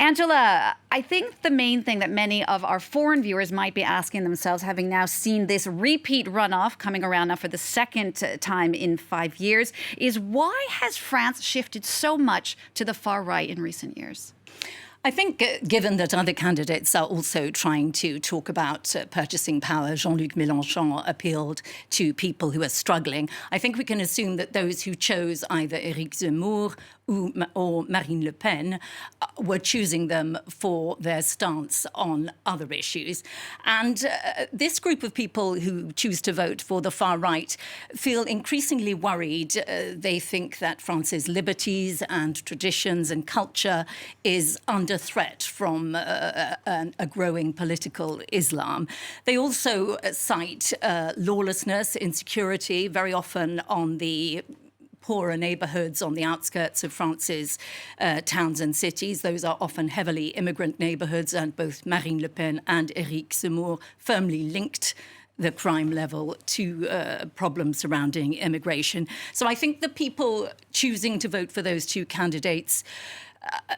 Angela, I think the main thing that many of our foreign viewers might be asking themselves, having now seen this repeat runoff coming around now for the second time in 5 years, is why has France shifted so much to the far right in recent years? I think given that other candidates are also trying to talk about purchasing power, Jean-Luc Mélenchon appealed to people who are struggling. I think we can assume that those who chose either Éric Zemmour or Marine Le Pen were choosing them for their stance on other issues. And this group of people who choose to vote for the far right feel increasingly worried. They think that France's liberties and traditions and culture is under threat from a growing political Islam. They also cite lawlessness, insecurity, very often on the poorer neighbourhoods on the outskirts of France's towns and cities. Those are often heavily immigrant neighbourhoods, and both Marine Le Pen and Éric Zemmour firmly linked the crime level to problems surrounding immigration. So I think the people choosing to vote for those two candidates,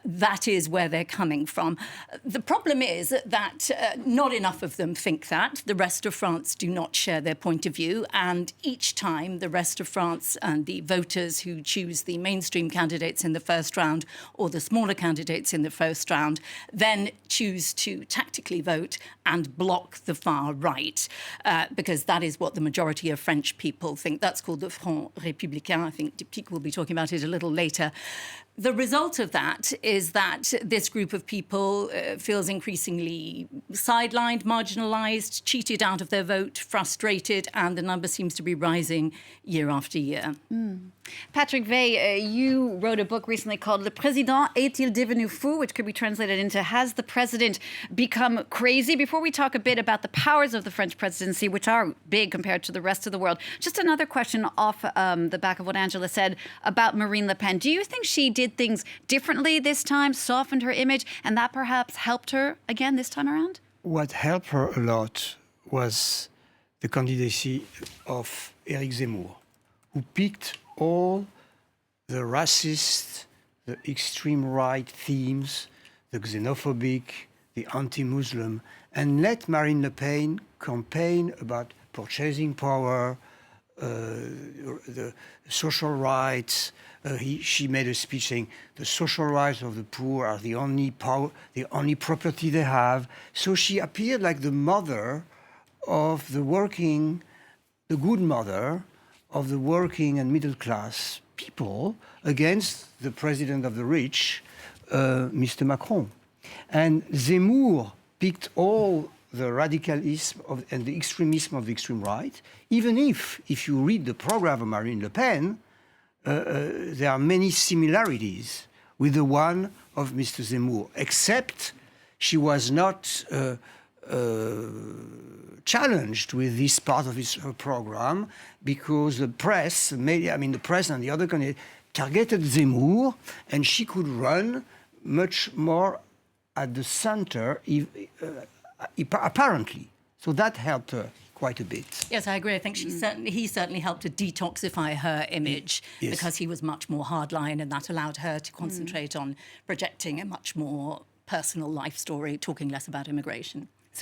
that is where they're coming from. The problem is that not enough of them think that. The rest of France do not share their point of view. And each time the rest of France and the voters who choose the mainstream candidates in the first round or the smaller candidates in the first round then choose to tactically vote and block the far right, because that is what the majority of French people think. That's called the Front Républicain. I think Diffley will be talking about it a little later. The result of that is that this group of people feels increasingly sidelined, marginalised, cheated out of their vote, frustrated, and the number seems to be rising year after year. Patrick Vey, you wrote a book recently called Le Président est-il devenu fou, which could be translated into Has the President Become Crazy? Before we talk a bit about the powers of the French presidency, which are big compared to the rest of the world, just another question off the back of what Angela said about Marine Le Pen. Do you think she did things differently this time, softened her image, and that perhaps helped her again this time around? What helped her a lot was the candidacy of Éric Zemmour, who picked all the racist, the extreme right themes, the xenophobic, the anti-Muslim, and let Marine Le Pen campaign about purchasing power, the social rights. She made a speech saying the social rights of the poor are the only power, the only property they have. So she appeared like the mother of the working, the good mother of the working and middle class people against the president of the rich, Mr. Macron. And Zemmour picked all the radicalism and the extremism of the extreme right, even if you read the program of Marine Le Pen, there are many similarities with the one of Mr. Zemmour, except she was not challenged with this part of her program because the press, the press and the other candidates targeted Zemmour, and she could run much more at the center, apparently. So that helped her quite a bit. Yes, I agree. I think he certainly helped to detoxify her image because he was much more hardline, and that allowed her to concentrate on projecting a much more personal life story, talking less about immigration.